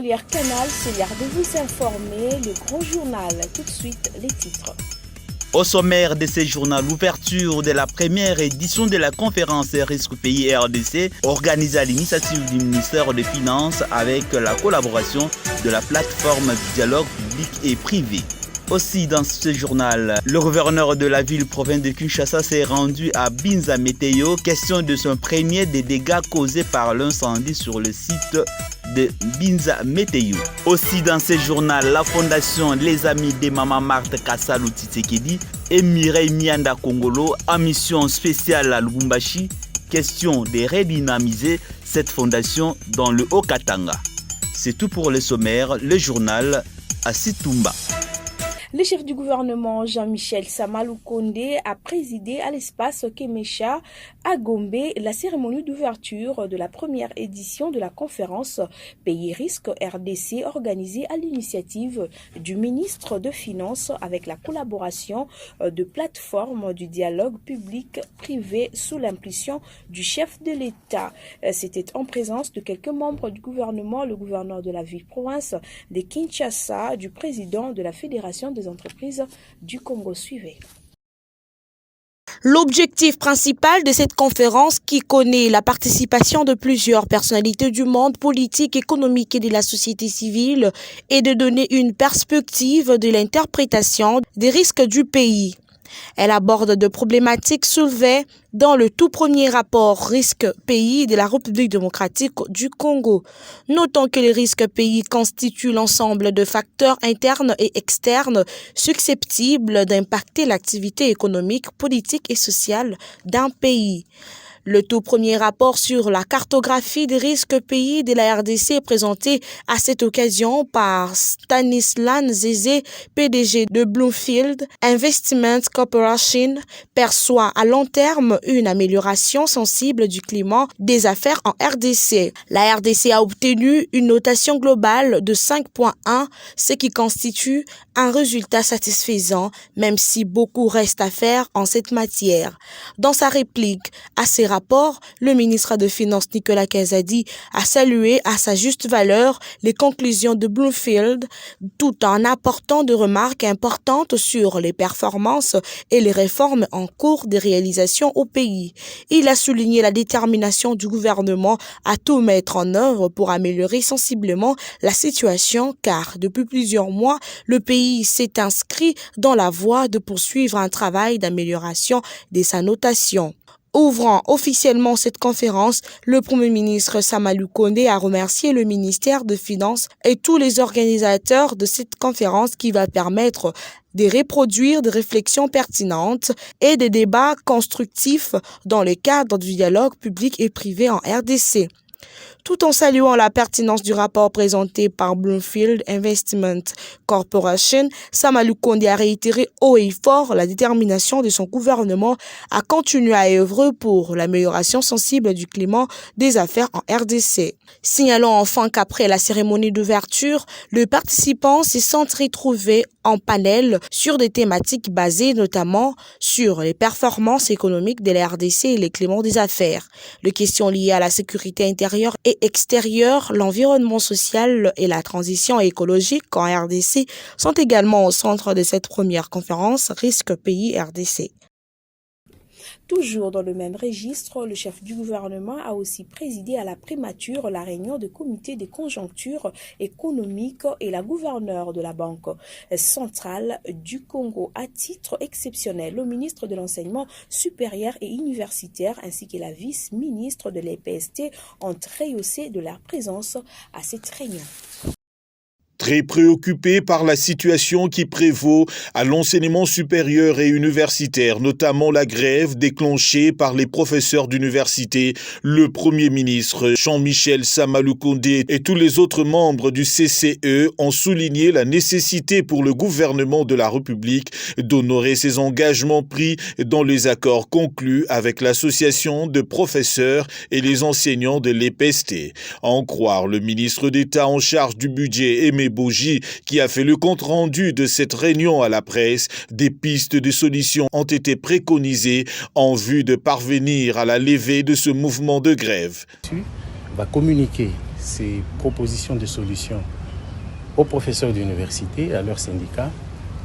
lire Canal, c'est l'heure de vous informer. Le grand journal, tout de suite les titres. Au sommaire de ce journal, l'ouverture de la première édition de la conférence Risque Pays RDC, organisée à l'initiative du ministère des Finances avec la collaboration de la plateforme du dialogue public et privé. Aussi dans ce journal, le gouverneur de la ville-province de Kinshasa s'est rendu à Binza Météo, question de son premier des dégâts causés par l'incendie sur le site de Binza Météo. Aussi dans ce journal, la fondation Les Amis de Maman Marthe Kassalou Tshisekedi et Mireille Mianda Kongolo en mission spéciale à Lubumbashi, question de redynamiser cette fondation dans le Haut-Katanga. C'est tout pour le sommaire, le journal à Situmba. Le chef du gouvernement Jean-Michel Samaloukonde a présidé à l'espace Kemecha à Gombe la cérémonie d'ouverture de la première édition de la conférence Pays Risque RDC organisée à l'initiative du ministre de Finances avec la collaboration de plateformes du dialogue public-privé sous l'impulsion du chef de l'État. C'était en présence de quelques membres du gouvernement, le gouverneur de la ville-province de Kinshasa, du président de la Fédération des entreprises du Congo. Suivait. L'objectif principal de cette conférence, qui connaît la participation de plusieurs personnalités du monde politique, économique et de la société civile, est de donner une perspective de l'interprétation des risques du pays. Elle aborde de problématiques soulevées dans le tout premier rapport risque pays de la République démocratique du Congo. Notons que les risques pays constituent l'ensemble de facteurs internes et externes susceptibles d'impacter l'activité économique, politique et sociale d'un pays. Le tout premier rapport sur la cartographie des risques pays de la RDC est présenté à cette occasion par Stanislas Zézé, PDG de Bloomfield Investment Corporation, perçoit à long terme une amélioration sensible du climat des affaires en RDC. La RDC a obtenu une notation globale de 5.1, ce qui constitue un résultat satisfaisant, même si beaucoup reste à faire en cette matière. Dans sa réplique à ces rapports, le ministre des Finances Nicolas Kazadi a salué à sa juste valeur les conclusions de Bloomfield, tout en apportant de remarques importantes sur les performances et les réformes en cours de réalisation au pays. Il a souligné la détermination du gouvernement à tout mettre en œuvre pour améliorer sensiblement la situation, car depuis plusieurs mois, le pays s'est inscrit dans la voie de poursuivre un travail d'amélioration de sa notation. Ouvrant officiellement cette conférence, le Premier ministre Samaloukonde a remercié le ministère des Finances et tous les organisateurs de cette conférence qui va permettre de reproduire des réflexions pertinentes et des débats constructifs dans le cadre du dialogue public et privé en RDC. Tout en saluant la pertinence du rapport présenté par Bloomfield Investment Corporation, Samaloukonde a réitéré haut et fort la détermination de son gouvernement à continuer à œuvrer pour l'amélioration sensible du climat des affaires en RDC. Signalons enfin qu'après la cérémonie d'ouverture, les participants se sont retrouvés en panel sur des thématiques basées notamment sur les performances économiques de la RDC et les climats des affaires, les questions liées à la sécurité intérieure et extérieure, l'environnement social et la transition écologique en RDC sont également au centre de cette première conférence Risque Pays RDC. Toujours dans le même registre, le chef du gouvernement a aussi présidé à la primature la réunion du comité des conjonctures économiques et la gouverneure de la Banque centrale du Congo. À titre exceptionnel, le ministre de l'Enseignement supérieur et universitaire ainsi que la vice-ministre de l'EPST ont rehaussé de leur présence à cette réunion. Très préoccupé par la situation qui prévaut à l'enseignement supérieur et universitaire, notamment la grève déclenchée par les professeurs d'université, le Premier ministre Jean-Michel Samaloukonde et tous les autres membres du CCE ont souligné la nécessité pour le gouvernement de la République d'honorer ses engagements pris dans les accords conclus avec l'association de professeurs et les enseignants de l'EPST. À en croire le ministre d'État en charge du budget, Aimé Boji, qui a fait le compte-rendu de cette réunion à la presse, des pistes de solutions ont été préconisées en vue de parvenir à la levée de ce mouvement de grève. Va communiquer ces propositions de solutions aux professeurs d'université, à leurs syndicats,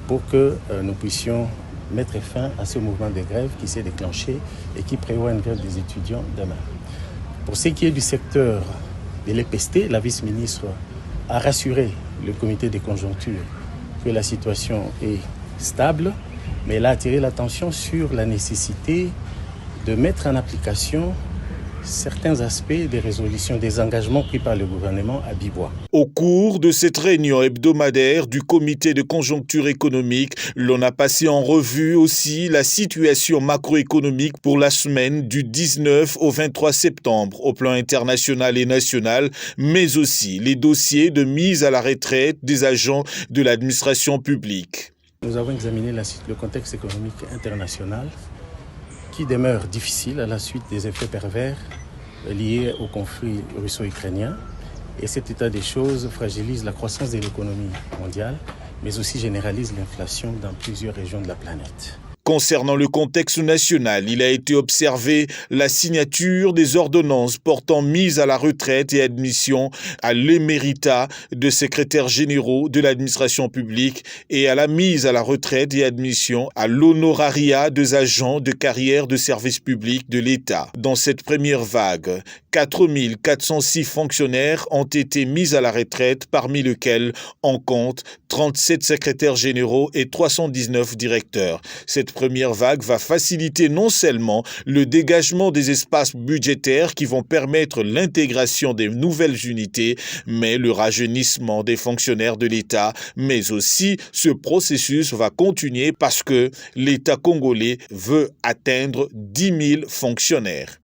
pour que nous puissions mettre fin à ce mouvement de grève qui s'est déclenché et qui prévoit une grève des étudiants demain. Pour ce qui est du secteur de l'EPST, la vice-ministre a rassuré le comité des conjonctures que la situation est stable, mais elle a attiré l'attention sur la nécessité de mettre en application certains aspects des résolutions des engagements pris par le gouvernement à Bibois. Au cours de cette réunion hebdomadaire du comité de conjoncture économique, l'on a passé en revue aussi la situation macroéconomique pour la semaine du 19 au 23 septembre au plan international et national, mais aussi les dossiers de mise à la retraite des agents de l'administration publique. Nous avons examiné le contexte économique international qui demeure difficile à la suite des effets pervers liés au conflit russo-ukrainien. Et cet état des choses fragilise la croissance de l'économie mondiale, mais aussi généralise l'inflation dans plusieurs régions de la planète. Concernant le contexte national, il a été observé la signature des ordonnances portant mise à la retraite et admission à l'éméritat de secrétaires généraux de l'administration publique et à la mise à la retraite et admission à l'honorariat des agents de carrière de service public de l'État. Dans cette première vague, 4 406 fonctionnaires ont été mis à la retraite, parmi lesquels on compte 37 secrétaires généraux et 319 directeurs. Cette première vague va faciliter non seulement le dégagement des espaces budgétaires qui vont permettre l'intégration des nouvelles unités, mais le rajeunissement des fonctionnaires de l'État. Mais aussi, ce processus va continuer parce que l'État congolais veut atteindre 10 000 fonctionnaires.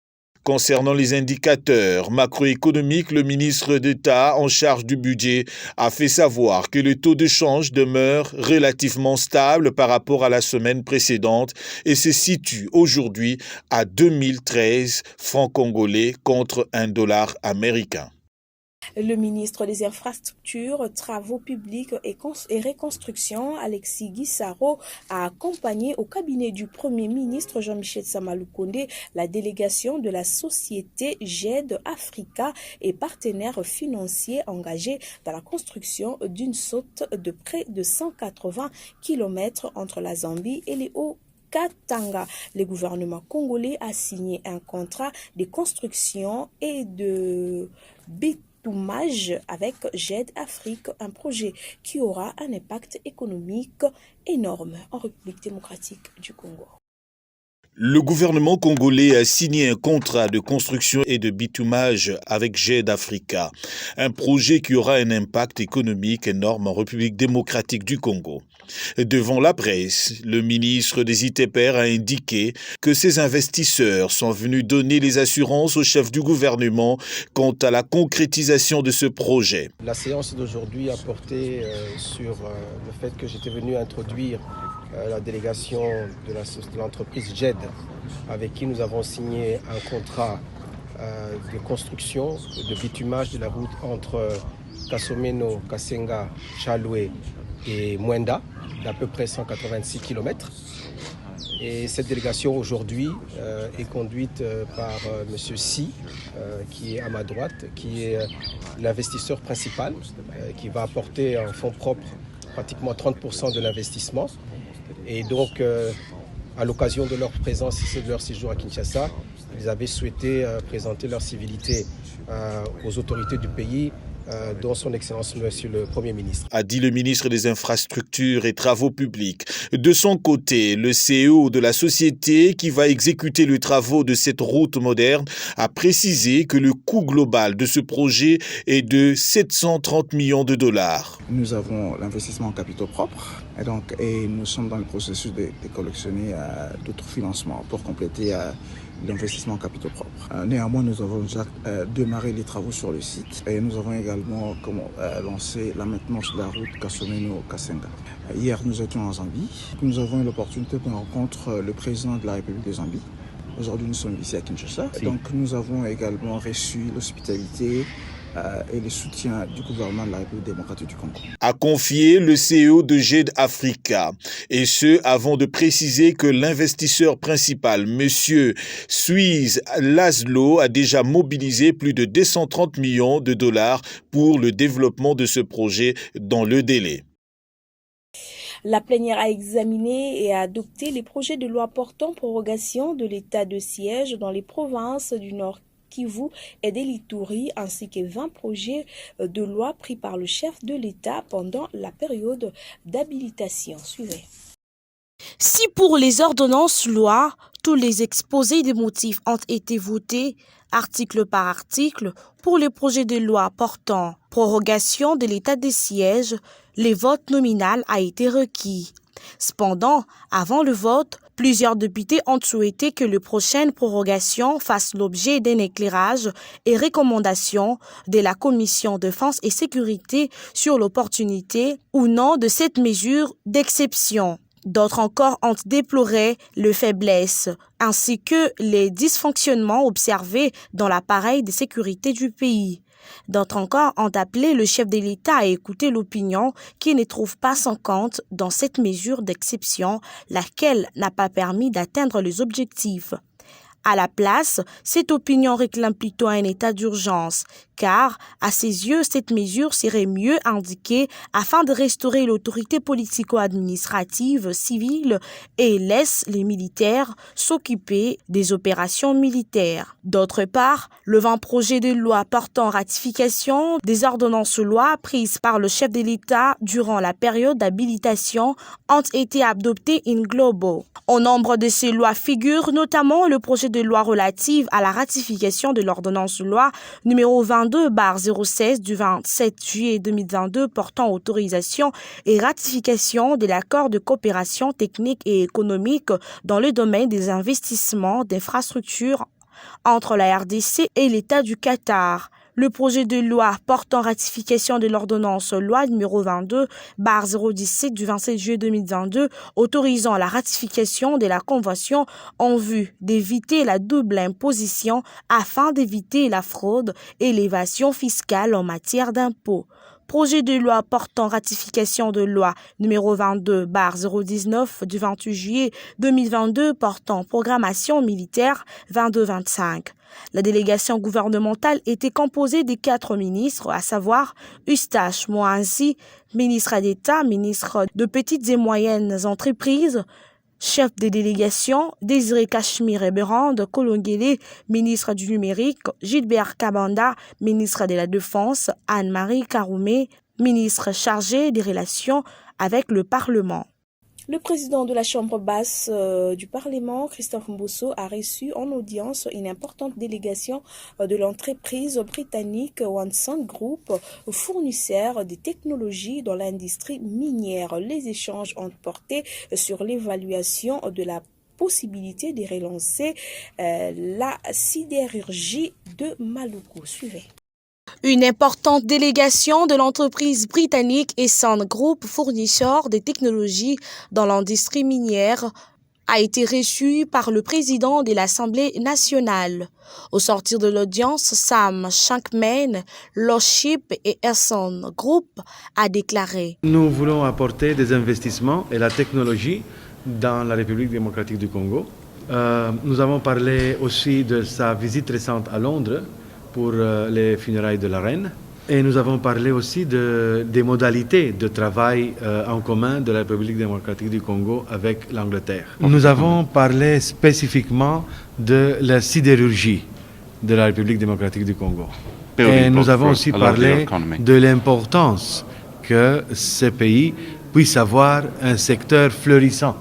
Concernant les indicateurs macroéconomiques, le ministre d'État en charge du budget a fait savoir que le taux de change demeure relativement stable par rapport à la semaine précédente et se situe aujourd'hui à 2013 francs congolais contre $1 américain. Le ministre des Infrastructures, Travaux publics et Reconstruction, Alexis Guissaro, a accompagné au cabinet du Premier ministre Jean-Michel Sama Lukonde la délégation de la société GED Africa et partenaires financiers engagés dans la construction d'une saute de près de 180 km entre la Zambie et les Hauts-Katanga. Le gouvernement congolais a signé un contrat de construction et de bitumage avec GED Afrique, un projet qui aura un impact économique énorme en République démocratique du Congo. Le gouvernement congolais a signé un contrat de construction et de bitumage avec GED Africa, un projet qui aura un impact économique énorme en République démocratique du Congo. Devant la presse, le ministre des ITPR a indiqué que ces investisseurs sont venus donner les assurances au chef du gouvernement quant à la concrétisation de ce projet. La séance d'aujourd'hui a porté sur le fait que j'étais venu introduire la délégation de l'entreprise GED, avec qui nous avons signé un contrat de construction, de bitumage de la route entre Kasomeno, Kasenga, Chaloué et Mwenda, d'à peu près 186 km. Et cette délégation aujourd'hui est conduite par M. Si, qui est à ma droite, qui est l'investisseur principal, qui va apporter en fonds propres pratiquement 30% de l'investissement. Et donc, à l'occasion de leur présence ici, de leur séjour à Kinshasa, ils avaient souhaité présenter leur civilité aux autorités du pays, dont son Excellence Monsieur le Premier ministre. A dit le ministre des Infrastructures et Travaux publics. De son côté, le CEO de la société qui va exécuter les travaux de cette route moderne a précisé que le coût global de ce projet est de 730 millions de dollars. Nous avons l'investissement en capitaux propres et nous sommes dans le processus de collectionner d'autres financements pour compléter l'investissement en capitaux propres. Néanmoins, nous avons déjà démarré les travaux sur le site et nous avons également lancé la maintenance de la route Kasomeno-Kasenga. Hier, nous étions en Zambie. Nous avons eu l'opportunité de rencontrer le président de la République de Zambie. Aujourd'hui, nous sommes ici à Kinshasa. Donc, nous avons également reçu l'hospitalité et le soutien du gouvernement de la République démocratique du Congo. A confié le CEO de GED Africa, et ce avant de préciser que l'investisseur principal, M. Suisse Laszlo, a déjà mobilisé plus de 230 millions de dollars pour le développement de ce projet dans le délai. La plénière a examiné et a adopté les projets de loi portant prorogation de l'état de siège dans les provinces du Nord Kivu et de l'Ituri, ainsi que 20 projets de loi pris par le chef de l'État pendant la période d'habilitation. Suivez. Si pour les ordonnances loi, tous les exposés des motifs ont été votés, article par article, pour les projets de loi portant prorogation de l'état de siège, le vote nominal a été requis. Cependant, avant le vote, plusieurs députés ont souhaité que les prochaines prorogations fassent l'objet d'un éclairage et recommandations de la Commission Défense et Sécurité sur l'opportunité ou non de cette mesure d'exception. D'autres encore ont déploré les faiblesses ainsi que les dysfonctionnements observés dans l'appareil de sécurité du pays. D'autres encore ont appelé le chef de l'État à écouter l'opinion qui ne trouve pas son compte dans cette mesure d'exception, laquelle n'a pas permis d'atteindre les objectifs. À la place, cette opinion réclame plutôt un état d'urgence, car, à ses yeux, cette mesure serait mieux indiquée afin de restaurer l'autorité politico-administrative civile et laisse les militaires s'occuper des opérations militaires. D'autre part, le 20 projet de loi portant ratification des ordonnances loi prises par le chef de l'État durant la période d'habilitation ont été adoptées in globo. Au nombre de ces lois figure notamment le projet de loi relative à la ratification de l'ordonnance loi numéro 22/016 du 27 juillet 2022 portant autorisation et ratification de l'accord de coopération technique et économique dans le domaine des investissements d'infrastructures entre la RDC et l'État du Qatar. Le projet de loi portant ratification de l'ordonnance loi numéro 22/017 du 27 juillet 2022 autorisant la ratification de la Convention en vue d'éviter la double imposition afin d'éviter la fraude et l'évasion fiscale en matière d'impôts. Projet de loi portant ratification de loi numéro 22/019 du 28 juillet 2022 portant programmation militaire 22-25. La délégation gouvernementale était composée des 4 ministres, à savoir Eustache Moanzi, ministre d'État, ministre de petites et moyennes entreprises, chef de délégation, Désiré Cachemire Eberande Kolongele, ministre du numérique, Gilbert Kabanda, ministre de la Défense, Anne-Marie Karoumé, ministre chargé des relations avec le Parlement. Le président de la Chambre basse du Parlement, Christophe Mbosso, a reçu en audience une importante délégation de l'entreprise britannique Wanson Group, fournisseur de technologies dans l'industrie minière. Les échanges ont porté sur l'évaluation de la possibilité de relancer la sidérurgie de Maluku. Suivez. Une importante délégation de l'entreprise britannique Wanson Group, fournisseur de technologies dans l'industrie minière, a été reçue par le président de l'Assemblée nationale. Au sortir de l'audience, Sam Shankman, Lordship et Wanson Group a déclaré: Nous voulons apporter des investissements et la technologie dans la République démocratique du Congo. Nous avons parlé aussi de sa visite récente à Londres pour les funérailles de la reine. Et nous avons parlé aussi des modalités de travail en commun de la République démocratique du Congo avec l'Angleterre. Nous avons parlé spécifiquement de la sidérurgie de la République démocratique du Congo. Et nous avons aussi parlé de l'importance que ce pays puisse avoir un secteur florissant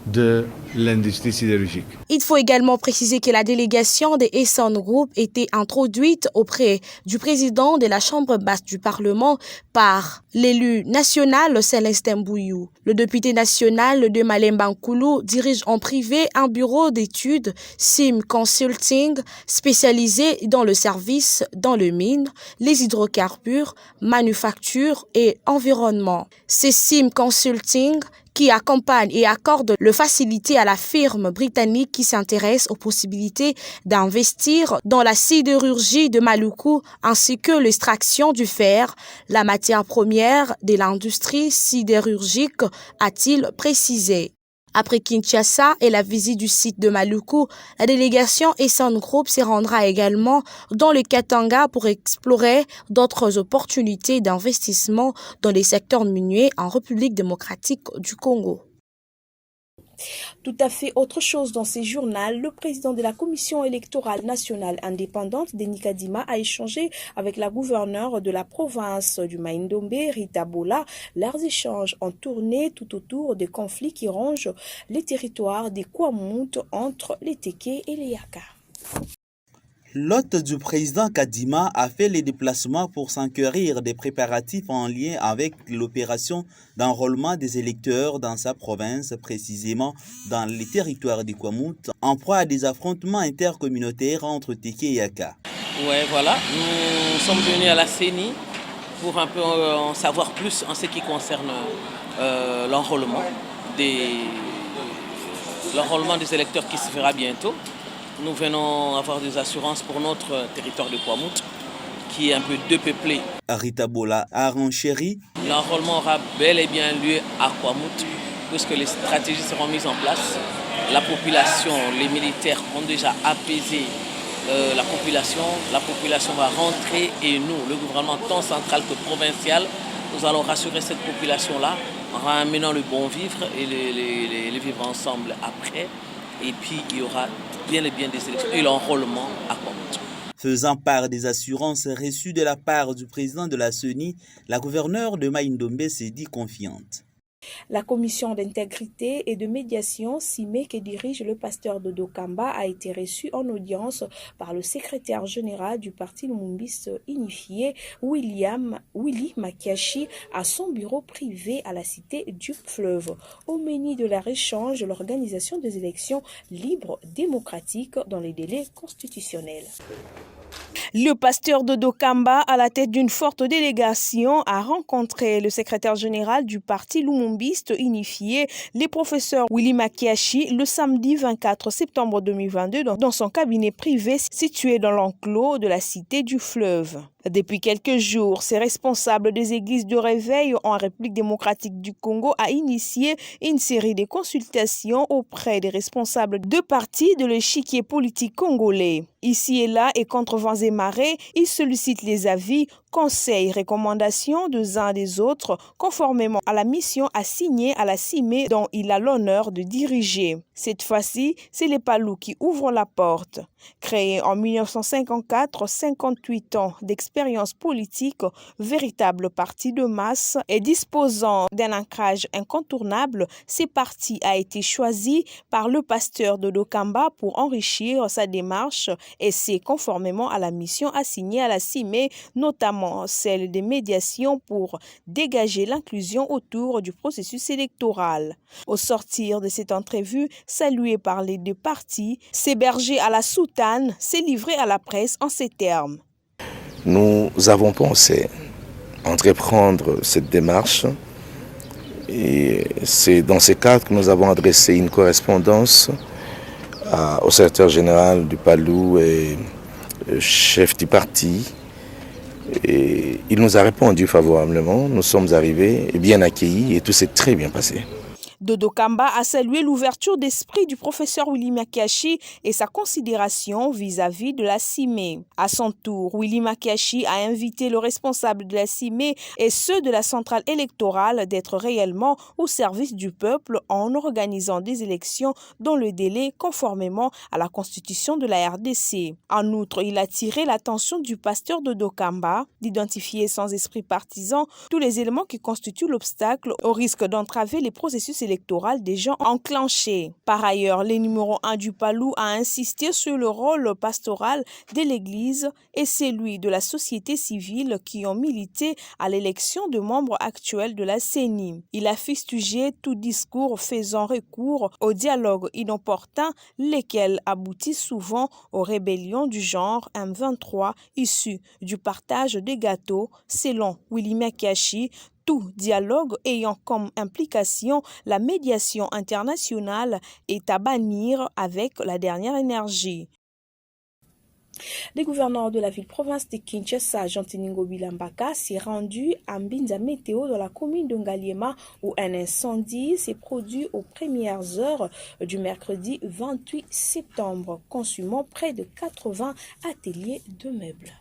de l'industrie sidérurgique. Il faut également préciser que la délégation de Wanson Group était introduite auprès du président de la Chambre basse du Parlement par l'élu national Célestin Bouyou. Le député national de Malemba Nkulu dirige en privé un bureau d'études SIM Consulting spécialisé dans le service dans le mine, les hydrocarbures, manufacture et environnement. C'est SIM Consulting qui accompagne et accorde le facilité à la firme britannique qui s'intéresse aux possibilités d'investir dans la sidérurgie de Maluku ainsi que l'extraction du fer, la matière première de l'industrie sidérurgique, a-t-il précisé. Après Kinshasa et la visite du site de Maluku, la délégation Essan Group se rendra également dans le Katanga pour explorer d'autres opportunités d'investissement dans les secteurs miniers en République démocratique du Congo. Tout à fait autre chose dans ces journaux, le président de la Commission électorale nationale indépendante, Denis Kadima, a échangé avec la gouverneure de la province du Mai-Ndombe, Rita Bola. Leurs échanges ont tourné tout autour des conflits qui rongent les territoires des Kwamount entre les Téké et les Yaka. L'hôte du président Kadima a fait les déplacements pour s'enquérir des préparatifs en lien avec l'opération d'enrôlement des électeurs dans sa province, précisément dans les territoires des Kwamount, en proie à des affrontements intercommunautaires entre Téké et Yaka. Ouais, voilà, nous sommes venus à la CENI pour un peu en savoir plus en ce qui concerne l'enrôlement des électeurs qui se fera bientôt. Nous venons avoir des assurances pour notre territoire de Kwamount, qui est un peu dépeuplé. Rita Bola a renchéri. L'enrôlement aura bel et bien lieu à Kwamount, puisque les stratégies seront mises en place. La population, les militaires ont déjà apaisé la population. La population va rentrer et nous, le gouvernement tant central que provincial, nous allons rassurer cette population-là en ramenant le bon vivre et les vivre ensemble après. Et puis il y aura bien et bien des élections et l'enrôlement à Kwamount. Faisant part des assurances reçues de la part du président de la CENI, la gouverneure de Mai-Ndombe s'est dit confiante. La commission d'intégrité et de médiation CIME que dirige le pasteur Dodo Kamba a été reçue en audience par le secrétaire général du parti lumumbiste unifié Willy Makiashi à son bureau privé à la cité du Fleuve. Au menu de leur échange, l'organisation des élections libres démocratiques dans les délais constitutionnels. Le pasteur Dodo Kamba, à la tête d'une forte délégation, a rencontré le secrétaire général du parti lumumbiste unifié, le professeur Willy Makiashi, le samedi 24 septembre 2022 dans son cabinet privé situé dans l'enclos de la cité du Fleuve. Depuis quelques jours, ces responsables des églises de réveil en République démocratique du Congo a initié une série de consultations auprès des responsables de partis de l'échiquier politique congolais. Ici et là, et contre vents et marées, ils sollicitent les avis, conseils, recommandations des uns des autres, conformément à la mission assignée à la CIME dont il a l'honneur de diriger. Cette fois-ci, c'est les Palous qui ouvrent la porte. Créé en 1954, 58 ans d'expérience politique, véritable parti de masse et disposant d'un ancrage incontournable, ce parti a été choisi par le pasteur Dodo Kamba pour enrichir sa démarche et c'est conformément à la mission assignée à la CIME, notamment celle des médiations pour dégager l'inclusion autour du processus électoral. Au sortir de cette entrevue, salué par les deux partis, Séberger à la soutane s'est livré à la presse en ces termes. Nous avons pensé entreprendre cette démarche et c'est dans ce cadre que nous avons adressé une correspondance au secrétaire général du Palou et chef du parti. Et il nous a répondu favorablement, nous sommes arrivés et bien accueillis et tout s'est très bien passé. Dodo Kamba a salué l'ouverture d'esprit du professeur Willy Makiashi et sa considération vis-à-vis de la CIME. À son tour, Willy Makiashi a invité le responsable de la CIME et ceux de la centrale électorale d'être réellement au service du peuple en organisant des élections dans le délai conformément à la constitution de la RDC. En outre, il a tiré l'attention du pasteur Dodo Kamba d'identifier sans esprit partisan tous les éléments qui constituent l'obstacle au risque d'entraver les processus électoral déjà enclenché. Par ailleurs, le numéro 1 du Palou a insisté sur le rôle pastoral de l'Église et celui de la société civile qui ont milité à l'élection de membres actuels de la CENI. Il a fustigé tout discours faisant recours au dialogue inopportun, lesquels aboutissent souvent aux rébellions du genre M23 issues du partage des gâteaux, selon Willy Makiashi. Tout dialogue ayant comme implication la médiation internationale est à bannir avec la dernière énergie. Le gouverneur de la ville-province de Kinshasa, Jean-Tiningo Bilambaka, s'est rendu à Mbinza Météo dans la commune de Ngaliema où un incendie s'est produit aux premières heures du mercredi 28 septembre, consumant près de 80 ateliers de meubles.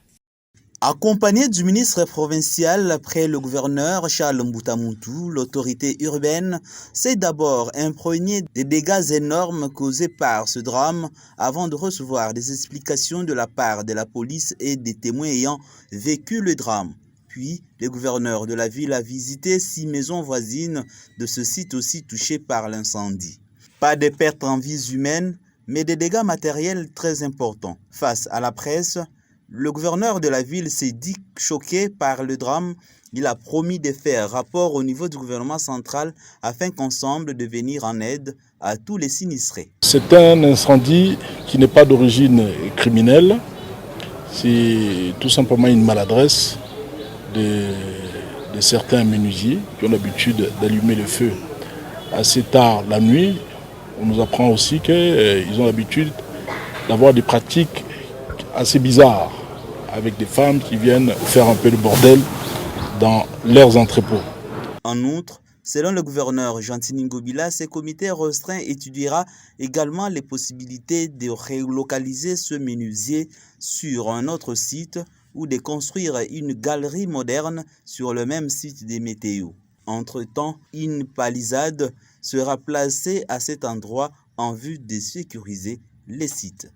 Accompagné du ministre provincial après le gouverneur Charles Mbutamuntu, l'autorité urbaine s'est d'abord imprégnée des dégâts énormes causés par ce drame avant de recevoir des explications de la part de la police et des témoins ayant vécu le drame. Puis, le gouverneur de la ville a visité 6 maisons voisines de ce site aussi touché par l'incendie. Pas de pertes en vies humaines, mais des dégâts matériels très importants. Face à la presse, le gouverneur de la ville s'est dit choqué par le drame. Il a promis de faire rapport au niveau du gouvernement central afin qu'ensemble de venir en aide à tous les sinistrés. C'est un incendie qui n'est pas d'origine criminelle. C'est tout simplement une maladresse de certains menuisiers qui ont l'habitude d'allumer le feu assez tard la nuit. On nous apprend aussi qu'ils ont l'habitude d'avoir des pratiques assez bizarres avec des femmes qui viennent faire un peu de bordel dans leurs entrepôts. En outre, selon le gouverneur Jean-Tiningo Bila, ce comité restreint étudiera également les possibilités de relocaliser ce menuisier sur un autre site ou de construire une galerie moderne sur le même site des météos. Entre-temps, une palissade sera placée à cet endroit en vue de sécuriser les sites.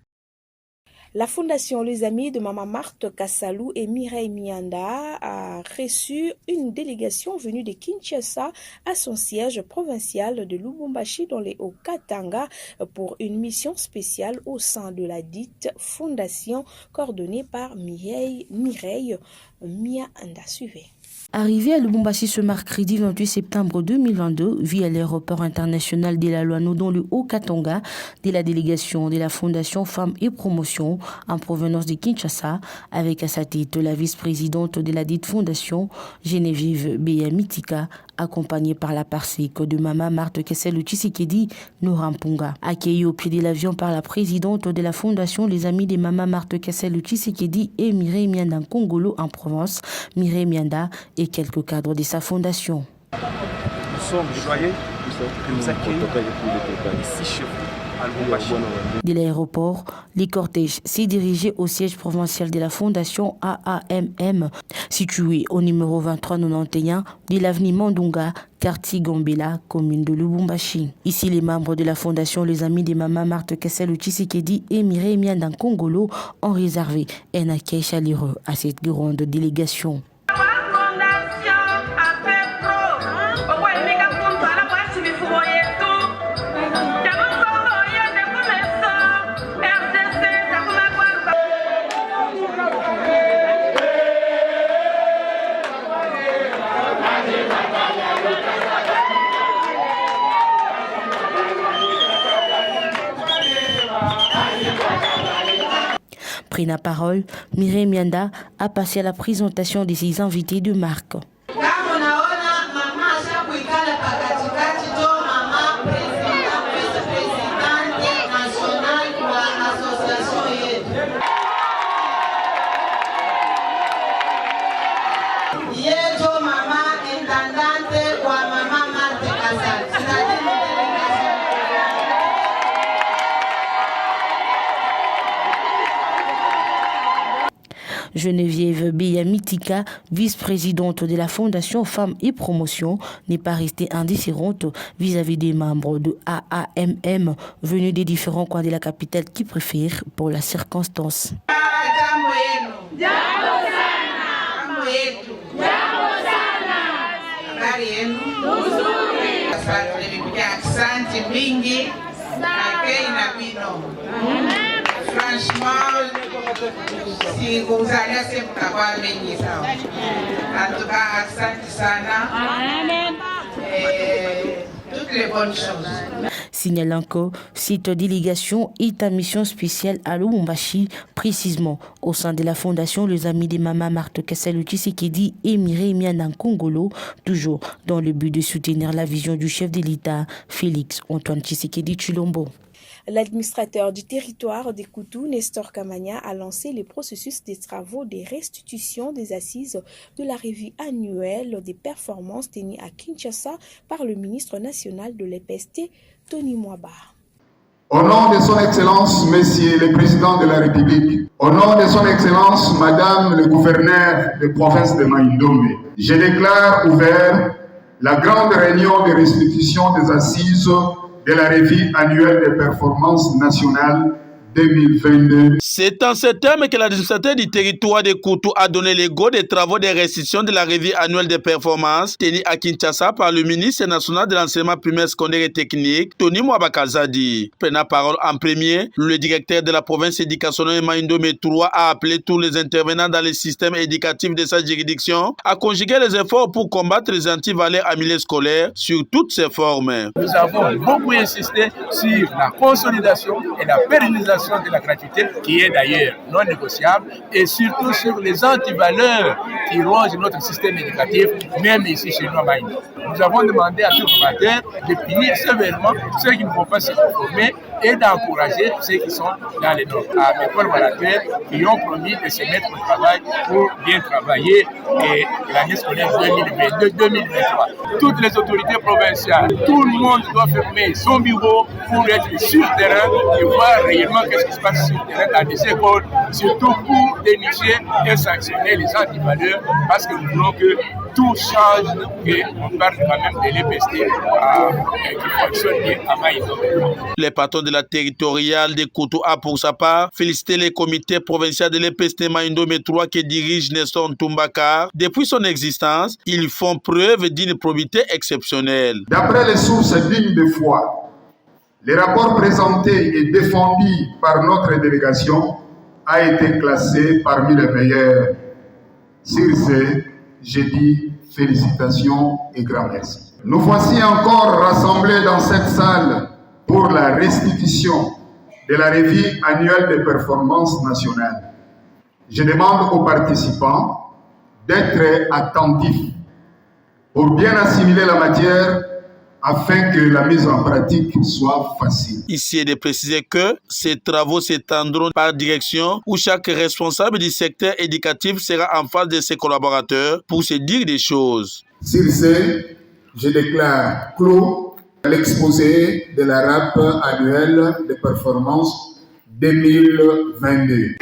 La fondation Les Amis de Mama Marthe Kassalou et Mireille Mianda a reçu une délégation venue de Kinshasa à son siège provincial de Lubumbashi dans les Hauts-Katanga pour une mission spéciale au sein de la dite fondation coordonnée par Mireille Mianda. Suivez. Arrivé à Lubumbashi ce mercredi 28 septembre 2022 via l'aéroport international de la Loano dans le Haut-Katanga de la délégation de la Fondation Femmes et Promotion en provenance de Kinshasa avec à sa tête la vice-présidente de la dite fondation Geneviève Beyamitika accompagnée par la parsec de Mama Marthe Kassalou Tshisekedi Norampunga. Accueillie au pied de l'avion par la présidente de la fondation Les Amis de Mama Marthe Kassalou Tshisekedi et Mireille Mianda Kongolo en Provence, Mireille Mianda et quelques cadres de sa fondation. Nous sommes joyeux de nous accueillir ici chez vous. De l'aéroport, les cortèges s'est dirigé au siège provincial de la fondation AAMM, situé au numéro 2391 de l'avenue Mandunga, quartier Gambela, commune de Lubumbashi. Ici, les membres de la fondation Les Amis de Mama Marthe Kassalou Tshisekedi et Mireille Mianda Kongolo ont réservé un accueil chaleureux à cette grande délégation. Pris la parole, Mireille Mianda a passé à la présentation de ses invités de marque. Geneviève Beyamitika, vice-présidente de la Fondation Femmes et Promotion, n'est pas restée indifférente vis-à-vis des membres de AAMM venus des différents coins de la capitale qui préfèrent pour la circonstance. Franchement, si vous allez sempre acabar bem isso. En tout cas, asante sana. toutes les bonnes choses. Signalant que cette délégation est en mission spéciale à Lubumbashi, précisément au sein de la fondation Les Amis des Mamas Marthe Kassalu Tshisekedi et Mireille Mianda Nkongolo, toujours dans le but de soutenir la vision du chef de l'État, Félix Antoine Tshisekedi Tshilombo. L'administrateur du territoire des Koutou, Nestor Kamania, a lancé le processus des travaux de restitution des assises de la revue annuelle des performances tenues à Kinshasa par le ministre national de l'EPST, Tony Mwaba. Au nom de son Excellence, Monsieur le Président de la République, au nom de son Excellence, Madame le Gouverneur de province de Maïndomé, je déclare ouvert la grande réunion de restitution des assises de la revue annuelle des performances nationales 2022. C'est en ces termes que l'administrateur du territoire de Koutou a donné le go des travaux de restitution de la revue annuelle des performances tenue à Kinshasa par le ministre national de l'enseignement primaire, secondaire et technique, Tony Mwaba Kazadi. Prenant parole en premier, le directeur de la province éducationnelle Maïndomé 3 a appelé tous les intervenants dans le système éducatif de sa juridiction à conjuguer les efforts pour combattre les antivaleurs en milieu scolaire sur toutes ses formes. Nous avons beaucoup insisté sur la consolidation et la pérennisation de la gratuité, qui est d'ailleurs non négociable, et surtout sur les antivaleurs qui rongent notre système éducatif, même ici chez nous à Maïno. Nous avons demandé à tous les formateurs de punir sévèrement ceux qui ne vont pas se conformer et d'encourager ceux qui sont dans les normes. À l'école Malater, qui ont promis de se mettre au travail pour bien travailler et l'année scolaire 2022-2023. Toutes les autorités provinciales, tout le monde doit fermer son bureau pour être sur le terrain et voir réellement qu'est-ce qui se passe sur le terrain dans les écoles, surtout pour dénicher et sanctionner les antivaleurs, parce que nous voulons que tout change et on parle quand même de l'EPST qui fonctionne bien à Maïno. Le patron de la territoriale de Koutou a pour sa part félicité le comité provincial de l'EPST Maïndomé 3 qui dirige Nestor Ntumbakar. Depuis son existence, ils font preuve d'une probité exceptionnelle. D'après les sources dignes de foi, le rapport présenté et défendu par notre délégation a été classé parmi les meilleurs. Sur ce, je dis félicitations et grand merci. Nous voici encore rassemblés dans cette salle pour la restitution de la revue annuelle des performances nationales. Je demande aux participants d'être attentifs pour bien assimiler la matière afin que la mise en pratique soit facile. Ici est de préciser que ces travaux s'étendront par direction où chaque responsable du secteur éducatif sera en face de ses collaborateurs pour se dire des choses. Sur ce, je déclare clos l'exposé de la RAP annuelle de performance 2022.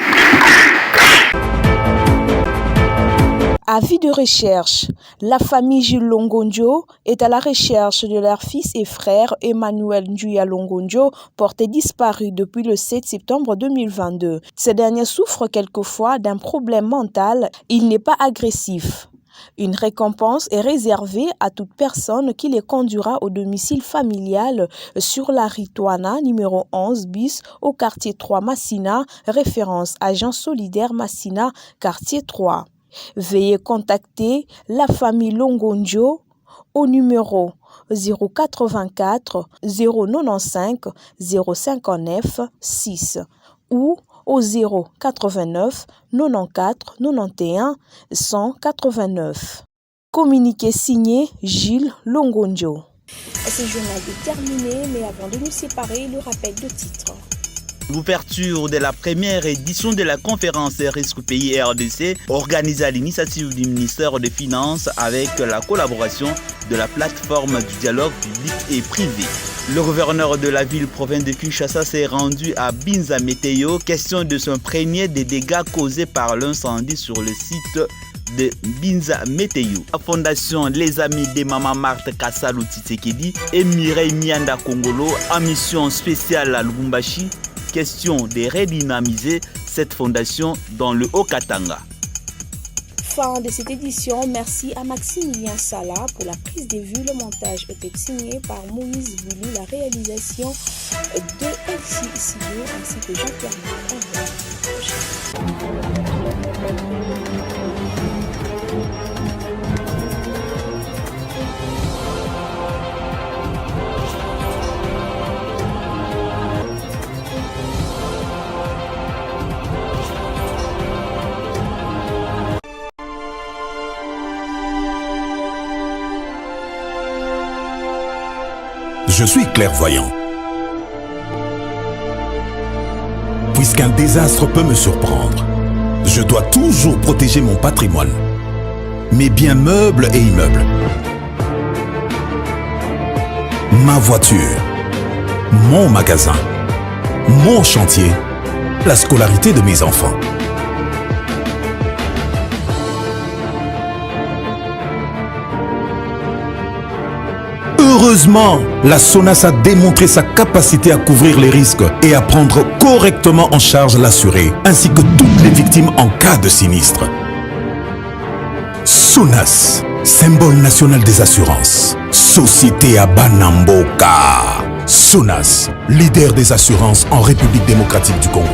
Avis de recherche. La famille Jules Longondio est à la recherche de leur fils et frère Emmanuel Nduya Longondio, porté disparu depuis le 7 septembre 2022. Ce dernier souffre quelquefois d'un problème mental. Il n'est pas agressif. Une récompense est réservée à toute personne qui les conduira au domicile familial sur la Ritoana numéro 11 bis au quartier 3 Massina, référence agent solidaire Massina, quartier 3. Veuillez contacter la famille Longondio au numéro 084 095 059 6 ou au 089 94 91 189. Communiqué signé Gilles Longondio. Ce journal est terminé, mais avant de nous séparer, le rappel de titres. L'ouverture de la première édition de la conférence Risque Pays RDC, organisée à l'initiative du ministère des Finances avec la collaboration de la plateforme du dialogue public et privé. Le gouverneur de la ville-province de Kinshasa s'est rendu à Binza Météo, question de son premier des dégâts causés par l'incendie sur le site de Binza Météo. La fondation Les Amis des Mamas Marthe Kassalu Tshisekedi et Mireille Mianda Nkongolo en mission spéciale à Lubumbashi, question de redynamiser cette fondation dans le Haut-Katanga. Fin de cette édition, merci à Maximilien Sala pour la prise de vue. Le montage était signé par Moïse Boulou, la réalisation de Elsie Sido ainsi que Jean-Pierre Marc. je suis clairvoyant. Puisqu'un désastre peut me surprendre, je dois toujours protéger mon patrimoine, mes biens meubles et immeubles, ma voiture, mon magasin, mon chantier, la scolarité de mes enfants. Heureusement, la SONAS a démontré sa capacité à couvrir les risques et à prendre correctement en charge l'assuré, ainsi que toutes les victimes en cas de sinistre. SONAS, symbole national des assurances. Société à Banamboka. SONAS, leader des assurances en République démocratique du Congo.